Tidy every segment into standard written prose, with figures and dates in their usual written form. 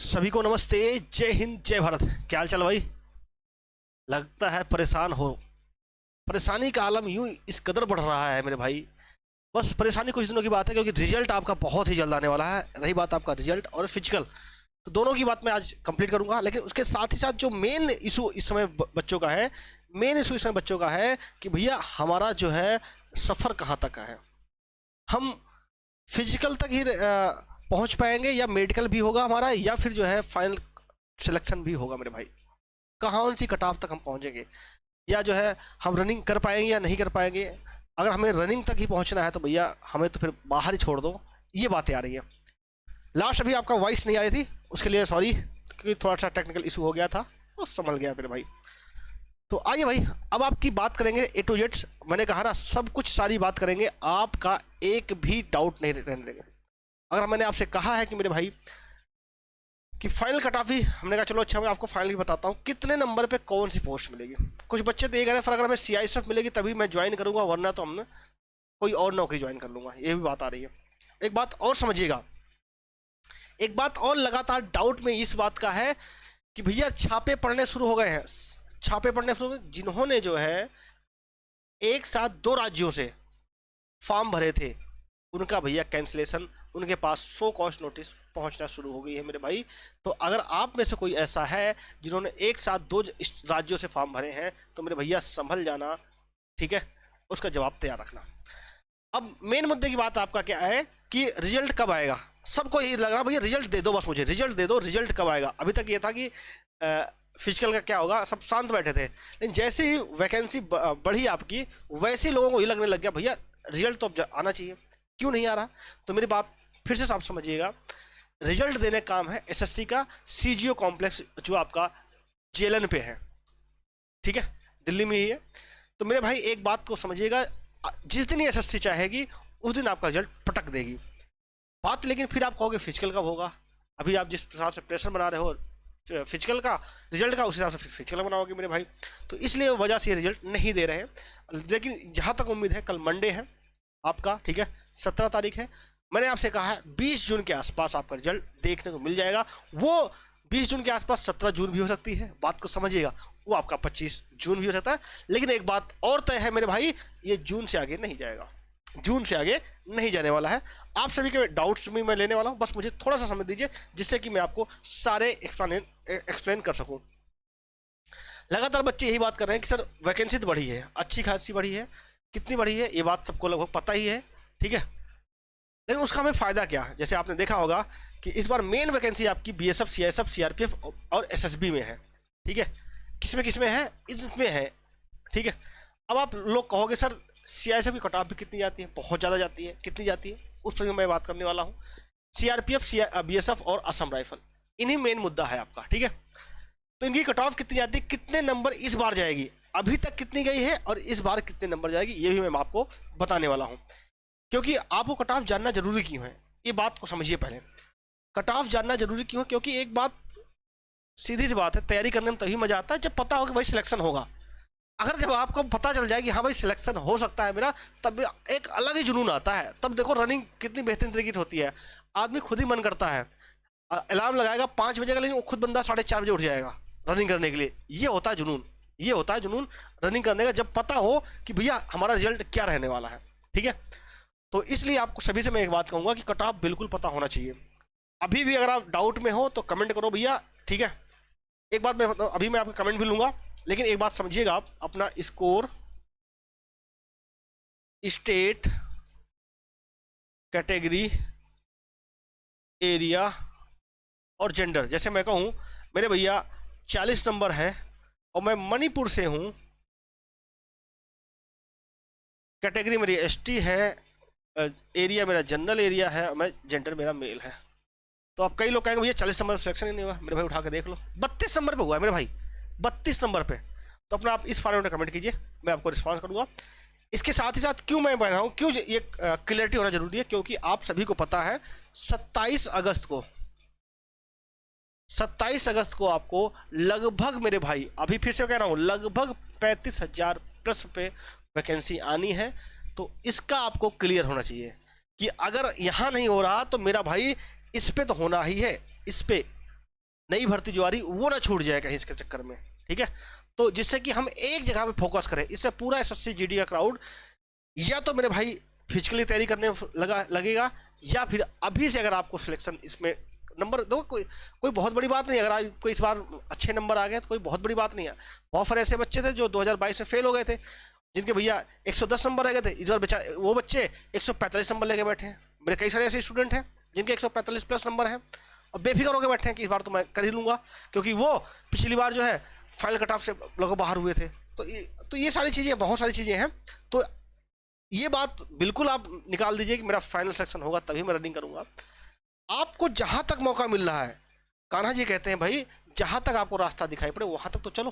सभी को नमस्ते, जय हिंद, जय भारत। क्या हाल चाल भाई? लगता है परेशान हो। परेशानी का आलम यूं इस कदर बढ़ रहा है मेरे भाई। बस परेशानी कुछ दिनों की बात है, क्योंकि रिजल्ट आपका बहुत ही जल्द आने वाला है। रही बात आपका रिजल्ट और फिजिकल, तो दोनों की बात मैं आज कंप्लीट करूंगा। लेकिन उसके साथ ही साथ जो मेन इशू इस समय बच्चों का है, मेन इशू इस समय बच्चों का है कि भैया हमारा जो है सफ़र कहाँ तक का है। हम फिजिकल तक ही पहुंच पाएंगे, या मेडिकल भी होगा हमारा, या फिर जो है फाइनल सिलेक्शन भी होगा मेरे भाई। कहाँ सी कट ऑफ तक हम पहुंचेंगे, या जो है हम रनिंग कर पाएंगे या नहीं कर पाएंगे। अगर हमें रनिंग तक ही पहुंचना है तो भैया हमें तो फिर बाहर ही छोड़ दो। ये बातें आ रही है। लास्ट अभी आपका वॉइस नहीं आ रही थी, उसके लिए सॉरी, क्योंकि थोड़ा सा टेक्निकल इशू हो गया था, वो संभल गया मेरे भाई। तो आइए भाई, अब आपकी बात करेंगे ए टू जेड। मैंने कहा ना, सब कुछ सारी बात करेंगे, आपका एक भी डाउट नहीं रहने देंगे। अगर मैंने आपसे कहा है कि मेरे भाई कि फाइनल कट ऑफ ही, हमने कहा चलो अच्छा मैं आपको फाइनल बताता हूँ कितने नंबर पे कौन सी पोस्ट मिलेगी। कुछ बच्चे तो ये कह रहे हैं, अगर हमें CISF मिलेगी तभी मैं ज्वाइन करूंगा, वरना तो हमने कोई और नौकरी ज्वाइन कर लूंगा। ये भी बात आ रही है। एक बात और समझिएगा, एक बात और लगातार डाउट में इस बात का है कि भैया छापे पड़ने शुरू हो गए हैं। छापे पड़ने शुरू हो गए, जिन्होंने जो है एक साथ 2 राज्यों से फॉर्म भरे थे, उनका भैया कैंसिलेशन, उनके पास शो कॉस्ट नोटिस पहुंचना शुरू हो गई है मेरे भाई। तो अगर आप में से कोई ऐसा है जिन्होंने एक साथ 2 राज्यों से फॉर्म भरे हैं, तो मेरे भैया संभल जाना, ठीक है, उसका जवाब तैयार रखना। अब मेन मुद्दे की बात आपका क्या है कि रिजल्ट कब आएगा। सबको यही लग रहा भैया रिजल्ट दे दो, बस मुझे रिजल्ट दे दो, रिजल्ट कब आएगा। अभी तक ये था कि फिजिकल का क्या होगा, सब शांत बैठे थे। लेकिन जैसे ही वैकेंसी बढ़ी आपकी, वैसे ही लोगों को ये लगने लग गया भैया रिजल्ट तो अब आना चाहिए, क्यों नहीं आ रहा। तो मेरी बात फिर से आप समझिएगा, रिजल्ट देने का काम है SSC का CGO कॉम्प्लेक्स, जो आपका JLN पे है, ठीक है, दिल्ली में ही है। तो मेरे भाई एक बात को समझिएगा, जिस दिन ये SSC चाहेगी उस दिन आपका रिजल्ट पटक देगी बात। लेकिन फिर आप कहोगे फिजिकल कब होगा। अभी आप जिस हिसाब से प्रेशर बना रहे हो फिजिकल का, रिजल्ट का, उस हिसाब से फिजिकल बनाओगे मेरे भाई। तो इसलिए वजह से ये रिजल्ट नहीं दे रहे हैं। लेकिन जहाँ तक उम्मीद है, कल मंडे है आपका, ठीक है, 17 तारीख है। मैंने आपसे कहा है 20 जून के आसपास आपका रिजल्ट देखने को मिल जाएगा। वो 20 जून के आसपास 17 जून भी हो सकती है, बात को समझिएगा। वो आपका 25 जून भी हो सकता है। लेकिन एक बात और तय है मेरे भाई, ये जून से आगे नहीं जाएगा, जून से आगे नहीं जाने वाला है। आप सभी के डाउट्स भी मैं लेने वाला हूँ, बस मुझे थोड़ा सा समय दीजिए, जिससे कि मैं आपको सारे एक्सप्लेन कर सकूँ। लगातार बच्चे यही बात कर रहे हैं कि सर वैकेंसी तो बढ़ी है, अच्छी खासी बढ़ी है। कितनी बढ़ी है ये बात सबको लगभग पता ही है, ठीक है। लेकिन उसका हमें फ़ायदा क्या। जैसे आपने देखा होगा कि इस बार मेन वैकेंसी आपकी BSF, CISF, CRPF और SSB में है, ठीक है। किसमें है, इसमें है, ठीक है। अब आप लोग कहोगे सर CISF की कट ऑफ भी कितनी जाती है, बहुत ज़्यादा जाती है, कितनी जाती है, उस पर मैं बात करने वाला हूँ। CRPF, BSF और असम राइफल, इन्हीं मेन मुद्दा है आपका, ठीक है। तो इनकी कट ऑफ कितनी जाती है, कितने नंबर इस बार जाएगी, अभी तक कितनी गई है और इस बार कितने नंबर जाएगी, ये भी मैं आपको बताने वाला हूँ। क्योंकि आपको कट ऑफ जानना जरूरी क्यों है, ये बात को समझिए पहले। कट ऑफ जानना जरूरी क्यों है, क्योंकि एक बात सीधी सी बात है, तैयारी करने में तभी मजा आता है जब पता हो कि भाई सिलेक्शन होगा। अगर जब आपको पता चल जाए कि हाँ भाई सिलेक्शन हो सकता है मेरा, तब एक अलग ही जुनून आता है। तब देखो रनिंग कितनी बेहतरीन तरीके से होती है। आदमी खुद ही मन करता है, अलार्म लगाएगा 5 बजे का, लेकिन खुद बंदा 4:30 बजे उठ जाएगा रनिंग करने के लिए। ये होता है जुनून, ये होता है जुनून रनिंग करने का, जब पता हो कि भैया हमारा रिजल्ट क्या रहने वाला है, ठीक है। तो इसलिए आपको सभी से मैं एक बात कहूंगा कि कट ऑफ बिल्कुल पता होना चाहिए। अभी भी अगर आप डाउट में हो तो कमेंट करो भैया, ठीक है। एक बात मैं अभी मैं आपका कमेंट भी लूंगा, लेकिन एक बात समझिएगा, आप अपना स्कोर, स्टेट, कैटेगरी, एरिया और जेंडर। जैसे मैं कहूँ मेरे भैया 40 नंबर है और मैं मणिपुर से हूँ, कैटेगरी मेरी ST है, एरिया मेरा जनरल एरिया है, और मैं जेंडर मेरा मेल है। तो अब कई लोग कहेंगे भैया 40 नंबर सिलेक्शन ही नहीं हुआ। मेरे भाई उठा के देख लो, 32 नंबर पे हुआ है मेरे भाई, 32 नंबर पे। तो अपना आप इस फॉर्मेट में कमेंट कीजिए, मैं आपको रिस्पॉन्स करूंगा। इसके साथ ही साथ क्यों मैं बना हूँ, क्यों ये क्लियरिटी होना जरूरी है, क्योंकि आप सभी को पता है 27 अगस्त को, 27 अगस्त को आपको लगभग मेरे भाई, अभी फिर से कह रहा हूँ, लगभग 35,000 प्लस पे वैकेंसी आनी है। तो इसका आपको क्लियर होना चाहिए कि अगर यहाँ नहीं हो रहा तो मेरा भाई इस पे तो होना ही है, इस पे नई भर्ती जो आ रही वो ना छूट जाए कहीं इसके चक्कर में, ठीक है। तो जिससे कि हम एक जगह पे फोकस करें, इससे पूरा एसएससी जीडी का क्राउड या तो मेरे भाई फिजिकली तैयारी करने लगेगा, या फिर अभी से अगर आपको सिलेक्शन इसमें नंबर दो, कोई बहुत बड़ी बात नहीं। अगर आपको इस बार अच्छे नंबर आ गए तो कोई बहुत बड़ी बात नहीं है। बहुत सारे ऐसे बच्चे थे जो 2022 में फेल हो गए थे, जिनके भैया 110 नंबर रह गए थे, इस बार बेचारे वो बच्चे 145 नंबर लेके बैठे हैं। मेरे कई सारे ऐसे स्टूडेंट हैं जिनके 145 प्लस नंबर हैं और बेफिक्र होकर बैठे हैं कि इस बार तो मैं कर ही लूँगा, क्योंकि वो पिछली बार जो है फाइनल कट ऑफ से लोग बाहर हुए थे। तो ये सारी चीज़ें, बहुत सारी चीज़ें हैं। तो ये बात बिल्कुल आप निकाल दीजिए कि मेरा फाइनल सिलेक्शन होगा तभी मैं रनिंग करूँगा। आपको जहाँ तक मौका मिल रहा है, कान्हा जी कहते हैं भाई जहाँ तक आपको रास्ता दिखाई पड़े वहाँ तक तो चलो,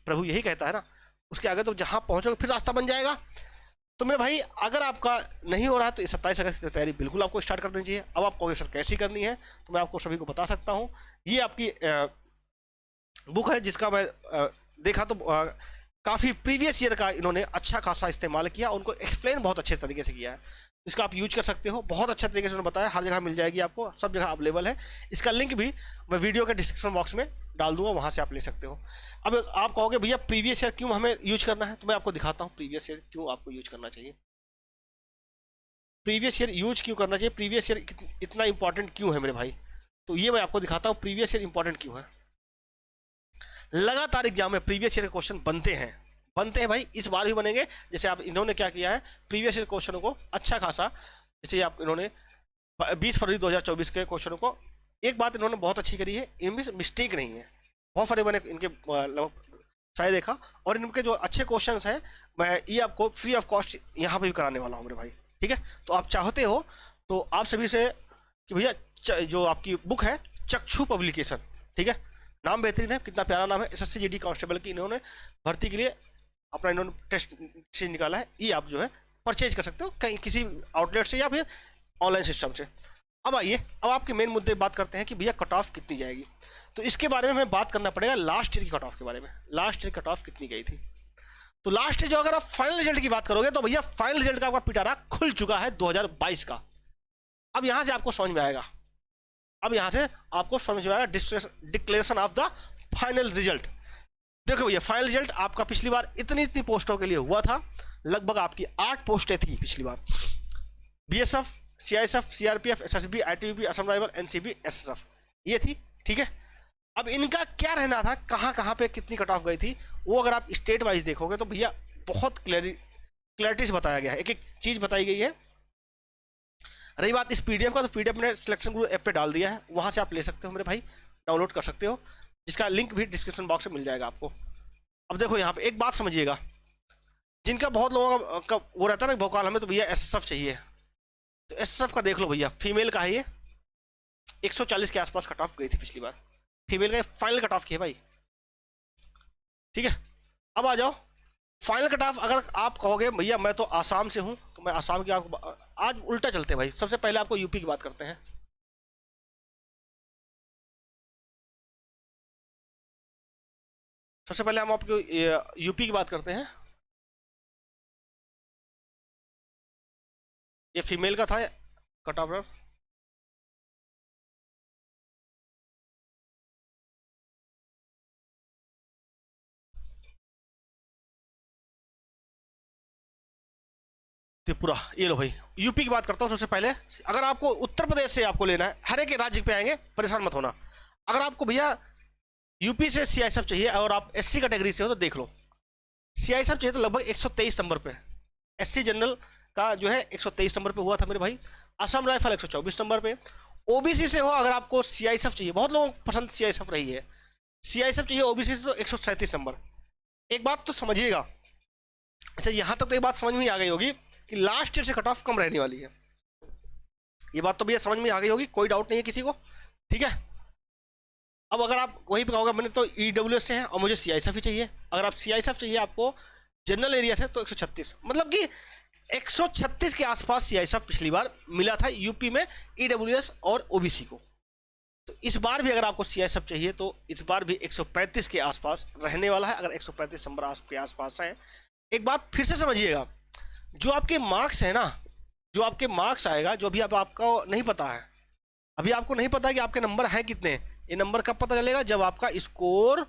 प्रभु यही कहता है ना। उसके आगे तो जहाँ पहुँचोगे फिर रास्ता बन जाएगा। तो मेरे भाई अगर आपका नहीं हो रहा है तो 27 अगस्त की तैयारी बिल्कुल आपको स्टार्ट कर देनी चाहिए। अब आप कहोगे सर कैसी करनी है, तो मैं आपको सभी को बता सकता हूँ। ये आपकी बुक है जिसका मैं देखा तो काफ़ी प्रीवियस ईयर का इन्होंने अच्छा खासा इस्तेमाल किया, उनको एक्सप्लेन बहुत अच्छे तरीके से किया है। इसका आप यूज कर सकते हो, बहुत अच्छा तरीके से उन्होंने बताया, हर जगह मिल जाएगी आपको, सब जगह अवेलेबल है। इसका लिंक भी मैं वीडियो के डिस्क्रिप्शन बॉक्स में डाल दूंगा, वहाँ से आप ले सकते हो। अब आप कहोगे भैया प्रीवियस ईयर क्यों हमें यूज करना है, तो मैं आपको दिखाता हूँ प्रीवियस ईयर क्यों आपको यूज करना चाहिए। प्रीवियस ईयर यूज क्यों करना चाहिए, प्रीवियस ईयर इतना इंपॉर्टेंट क्यों है मेरे भाई, तो ये मैं आपको दिखाता हूँ प्रीवियस ईयर इंपॉर्टेंट क्यों है। लगातार एग्जाम में प्रीवियस ईयर के क्वेश्चन बनते हैं भाई, इस बार भी बनेंगे। जैसे आप इन्होंने क्या किया है, प्रीवियस ईयर क्वेश्चनों को अच्छा खासा, जैसे आप इन्होंने 20 फरवरी 2024 के क्वेश्चनों को, एक बात इन्होंने बहुत अच्छी करी है, इनमें मिस्टेक नहीं है। बहुत सारे मैंने इनके शायद देखा, और इनके जो अच्छे क्वेश्चन हैं मैं ये आपको फ्री ऑफ कॉस्ट यहाँ पर भी कराने वाला हूँ मेरे भाई, ठीक है। तो आप चाहते हो तो आप सभी से कि भैया जो आपकी बुक है चक्षु पब्लिकेशन, ठीक है, नाम बेहतरीन है, कितना प्यारा नाम है, एसएससी जीडी कांस्टेबल की इन्होंने भर्ती के लिए अपना इन्होंने टेस्ट से निकाला है। ये आप जो है परचेज कर सकते हो कहीं किसी आउटलेट से या फिर ऑनलाइन सिस्टम से। अब आइए, अब आपके मेन मुद्दे बात करते हैं कि भैया कट ऑफ कितनी जाएगी। तो इसके बारे में हमें बात करना पड़ेगा लास्ट ईयर की कट ऑफ के बारे में। लास्ट ईयर कट ऑफ कितनी गई थी, तो लास्ट ईयर जो अगर आप फाइनल रिजल्ट की बात करोगे तो भैया फाइनल रिजल्ट का आपका पिटारा खुल चुका है 2022 का। अब यहां से आपको समझ में आएगा, अब यहां से आपको समझ में आएगा declaration of the final result. देखो भैया फाइनल रिजल्ट आपका पिछली बार इतनी पोस्टों के लिए हुआ था, लगभग आपकी 8 पोस्टें थी पिछली बार, BSF, CISF, CRPF, SSB, ITBP, Assam rifle, NCB, SSF, ये थी, ठीक है। अब इनका क्या रहना था, कहाँ कहाँ पे कितनी कट ऑफ गई थी, वो अगर आप स्टेट वाइज देखोगे तो भैया बहुत क्लैरिटी से बताया गया है, एक एक चीज बताई गई है। रही बात इस पीडीएफ का, तो पीडीएफ ने सिलेक्शन ग्रुप ऐप पे डाल दिया है, वहां से आप ले सकते हो मेरे भाई, डाउनलोड कर सकते हो, जिसका लिंक भी डिस्क्रिप्शन बॉक्स में मिल जाएगा आपको। अब देखो यहाँ पे एक बात समझिएगा, जिनका बहुत लोगों का वो रहता है ना भोकाल, हमें तो भैया एसएसएफ चाहिए, तो एसएसएफ का देख लो भैया, फीमेल का है ये 140 के आसपास कट ऑफ गई थी पिछली बार, फीमेल का फाइनल कट ऑफ की है भाई, ठीक है। अब आ जाओ फाइनल कट ऑफ, अगर आप कहोगे भैया मैं तो आसाम से हूं, तो मैं आसाम की आपको आज उल्टा चलते हैं भाई, सबसे पहले आपको यूपी की बात करते हैं। सबसे पहले हम आपको यूपी की बात करते हैं। ये फीमेल का था कट ऑफ, त्रिपुरा, ये लो भाई यूपी की बात करता हूँ सबसे पहले। अगर आपको उत्तर प्रदेश से आपको लेना है, हर एक राज्य पे आएंगे, परेशान मत होना। अगर आपको भैया यूपी से सीआईएसएफ चाहिए और आप एससी कैटेगरी से हो तो देख लो, सीआईएसएफ चाहिए तो लगभग 123 नंबर पे, एससी जनरल का जो है 123 नंबर पे हुआ था मेरे भाई, असम राइफल 124 नंबर पे। ओबीसी से हो अगर आपको सीआईएसएफ चाहिए, बहुत लोगों को पसंद सीआईएसएफ रही है, सीआईएसएफ चाहिए ओबीसी से तो 137 नंबर। एक बात तो समझिएगा, अच्छा यहाँ तक तो ये बात समझ में आ गई होगी कि लास्ट ईयर से कट ऑफ कम रहने वाली है, ये बात तो भैया समझ में आ गई होगी, कोई डाउट नहीं है किसी को, ठीक है। अब अगर आप वहीं पे कहोगे मैंने तो ईडब्ल्यूएस से है और मुझे सीआईएसएफ ही चाहिए, अगर आप सीआईएसएफ चाहिए आपको जनरल एरिया से तो 136, मतलब कि 136 के आसपास सीआईएसएफ पिछली बार मिला था यूपी में ईडब्ल्यूएस और ओबीसी को। तो इस बार भी अगर आपको सीआईएसएफ चाहिए तो इस बार भी 135 के आसपास रहने वाला है, अगर 135 नंबर आपके आसपास है। एक बात फिर से समझिएगा, जो आपके मार्क्स है ना, जो आपके मार्क्स आएगा, जो अभी अब आपको नहीं पता है, अभी आपको नहीं पता है कि आपके नंबर हैं कितने, ये नंबर कब पता चलेगा? जब आपका स्कोर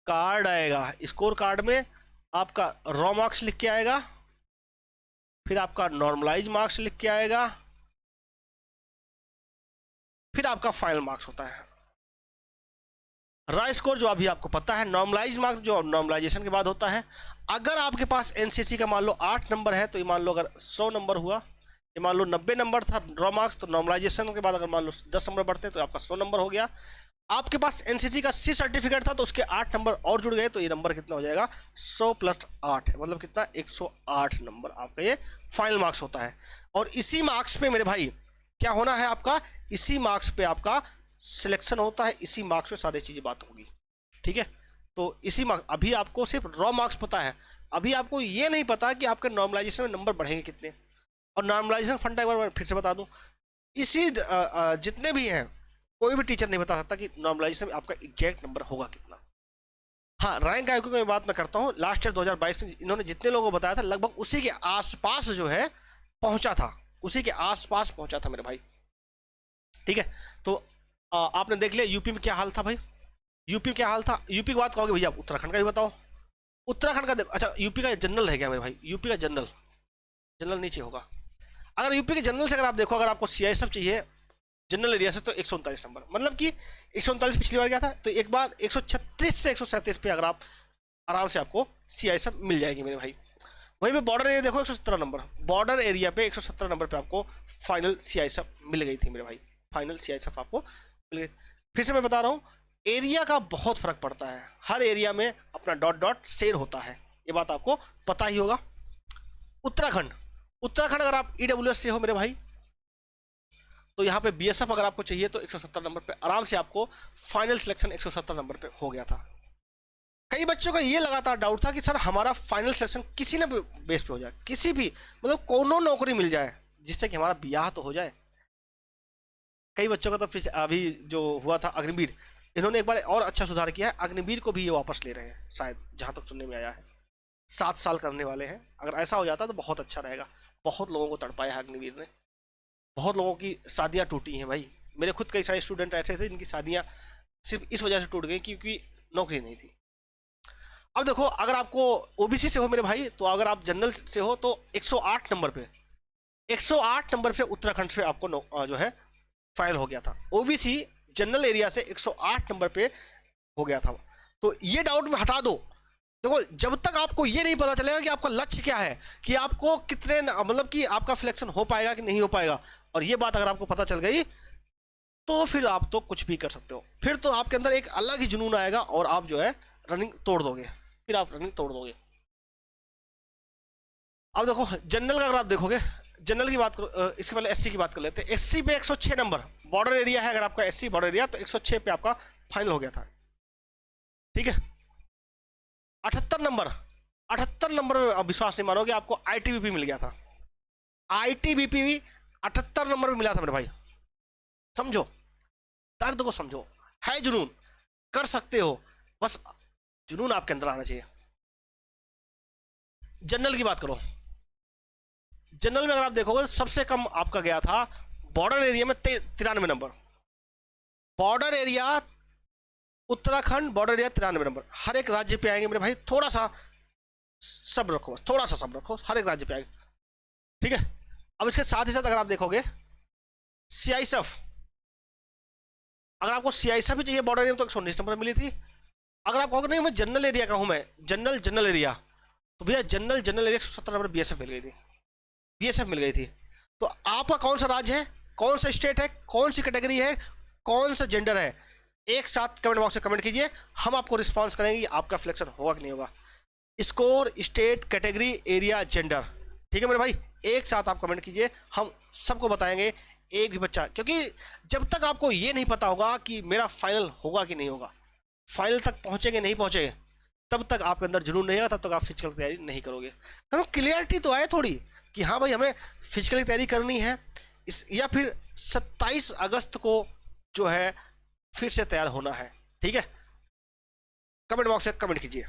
कार्ड आएगा। स्कोर कार्ड में आपका रॉ मार्क्स लिख के आएगा, फिर आपका नॉर्मलाइज मार्क्स लिख के आएगा, फिर आपका फाइनल मार्क्स होता है। रॉ स्कोर जो अभी आपको पता है, नॉर्मलाइज मार्क्स जो नॉर्मलाइजेशन के बाद होता है। अगर आपके पास एनसीसी का मान लो 8 नंबर है, तो ये मान लो अगर 100 नंबर हुआ, ये मान लो 90 नंबर था रॉ मार्क्स, तो नॉर्मलाइजेशन के बाद अगर मान लो 10 नंबर बढ़ते तो आपका 100 नंबर हो गया। आपके पास एनसीसी का सी सर्टिफिकेट था तो उसके 8 नंबर और जुड़ गए, तो ये नंबर कितना हो जाएगा? 100 + 8 मतलब कितना? 108 नंबर आपका ये फाइनल मार्क्स होता है। और इसी मार्क्स पे मेरे भाई क्या होना है आपका? इसी मार्क्स पे आपका सिलेक्शन होता है, इसी मार्क्स पे सारी चीजें बात होगी, ठीक है। तो इसी मार्क्स, अभी आपको सिर्फ रॉ मार्क्स पता है, अभी आपको ये नहीं पता कि आपके नॉर्मलाइजेशन में नंबर बढ़ेंगे कितने। और नॉर्मलाइजेशन फंडा एक बार फिर से बता दूं, इसी जितने भी हैं कोई भी टीचर नहीं बता सकता कि नॉर्मलाइजेशन में आपका एग्जैक्ट नंबर होगा कितना। हाँ, रैंक आयोग की बात मैं करता हूँ, लास्ट ईयर 2022 में इन्होंने जितने लोगों को बताया था लगभग उसी के आसपास जो है पहुंचा था, उसी के आसपास पहुंचा था मेरे भाई, ठीक है। तो आपने देख लिया यूपी में क्या हाल था भाई। यूपी में क्या हाल था? यूपी की बात कहोगे भैया, उत्तराखंड का भी बताओ। उत्तराखंड का देखो, अच्छा यूपी का जनरल है क्या मेरे भाई? यूपी का जनरल, जनरल नीचे होगा। अगर यूपी के जनरल से अगर आप देखो, अगर आपको सीआईएसएफ चाहिए जनरल एरिया से, तो 139 नंबर, मतलब कि 139 पिछली बार गया था, तो एक बार 136 से 137 पे अगर आप आराम से आपको सीआईएसएफ मिल जाएगी मेरे भाई। वहीं पे बॉर्डर एरिया देखो 117 नंबर, बॉर्डर एरिया पे 117 नंबर पे आपको फाइनल सीआईएसएफ मिल गई थी मेरे भाई, फाइनल सीआईएसएफ आपको मिल गई। फिर से मैं बता रहा हूँ, एरिया का बहुत फर्क पड़ता है, हर एरिया में अपना डॉट डॉट शेर होता है, ये बात आपको पता ही होगा। उत्तराखंड, उत्तराखंड अगर आप ईडब्ल्यूएस से हो मेरे भाई, तो यहाँ पे बीएसएफ अगर आपको चाहिए तो 170 नंबर पे आराम से आपको फाइनल सिलेक्शन 170 नंबर पे हो गया था। कई बच्चों का ये लगातार डाउट था कि सर हमारा फाइनल सिलेक्शन किसी न बेस पे हो जाए, किसी भी मतलब कोनो नौकरी मिल जाए जिससे कि हमारा ब्याह तो हो जाए। कई बच्चों का तो अभी जो हुआ था अग्निवीर, इन्होंने एक बार और अच्छा सुधार किया है, अग्निवीर को भी ये वापस ले रहे हैं शायद, जहां तक सुनने में आया है 7 साल करने वाले हैं। अगर ऐसा हो जाता तो बहुत अच्छा रहेगा। बहुत लोगों को तड़पाया है अग्निवीर ने, बहुत लोगों की शादियां टूटी हैं भाई। मेरे खुद कई सारे स्टूडेंट ऐसे थे जिनकी शादियां सिर्फ इस वजह से टूट गई क्योंकि नौकरी नहीं थी। अब देखो, अगर आपको ओबीसी से हो मेरे भाई, तो अगर आप जनरल से हो तो 108 नंबर पे, 108 नंबर पे उत्तराखंड से आपको जो है फाइल हो गया था। ओबीसी जनरल एरिया से 108 नंबर पे हो गया था। तो ये डाउट में हटा दो। देखो, जब तक आपको ये नहीं पता चलेगा कि आपका लक्ष्य क्या है, कि आपको कितने मतलब कि आपका सिलेक्शन हो पाएगा कि नहीं हो पाएगा, और ये बात अगर आपको पता चल गई तो फिर आप तो कुछ भी कर सकते हो। फिर तो आपके अंदर एक अलग ही जुनून आएगा और आप जो है रनिंग तोड़ दोगे, फिर आप रनिंग तोड़ दोगे। अब देखो जनरल का अगर आप देखोगे, जनरल की बात करो, इसके पहले एससी की बात कर लेते हैं। एससी पे 106 नंबर, बॉर्डर एरिया है अगर आपका एससी बॉर्डर एरिया, तो 106 पे आपका फाइनल हो गया था, ठीक है। 78 नंबर, 78 नंबर में विश्वास नहीं मानोगे, आपको आईटीबीपी मिल गया था। आईटीबीपी भी 78 नंबर में मिला था मेरे भाई। समझो दर्द को, समझो, है जुनून, कर सकते हो, बस जुनून आपके अंदर आना चाहिए। जनरल की बात करो, जनरल में अगर आप देखोगे सबसे कम आपका गया था बॉर्डर एरिया में 93 number, border area Uttarakhand border area 93 number. हर एक राज्य पे आएंगे मेरे भाई, थोड़ा सा सब्र रखो, बस थोड़ा सा सब्र रखो, हर एक राज्य पे आएंगे, ठीक है। अब इसके साथ ही साथ अगर आप देखोगे सीआईएसएफ, अगर आपको सीआईएसएफ भी चाहिए बॉर्डर एरिया में तो 119 नंबर मिली थी। अगर आप कहोगे नहीं मैं जनरल एरिया का हूं, मैं जनरल एरिया, तो भैया जनरल एरिया 170 नंबर बीएसएफ मिल गई थी, बीएसएफ मिल गई थी। तो आपका कौन सा राज्य है, कौन सा स्टेट है, कौन सी कैटेगरी है, कौन सा जेंडर है, एक साथ कमेंट बॉक्स में कमेंट कीजिए, हम आपको रिस्पॉन्स करेंगे आपका सिलेक्शन होगा कि नहीं होगा। Score, state, category, area, gender, ठीक है मेरे भाई, एक साथ आप कमेंट कीजिए, हम सबको बताएंगे एक भी बच्चा, क्योंकि जब तक आपको ये नहीं पता होगा कि मेरा फाइनल होगा कि नहीं होगा, फाइनल तक पहुंचेंगे नहीं पहुंचेंगे, तब तक आपके अंदर जुनून नहीं आएगा, तब तक आप फिजिकल तैयारी नहीं करोगे। करो क्लियरिटी तो आए थोड़ी कि हाँ भाई हमें फिजिकल तैयारी करनी है या फिर 27 अगस्त को जो है फिर से तैयार होना है, ठीक है। कमेंट बॉक्स में कमेंट कीजिए।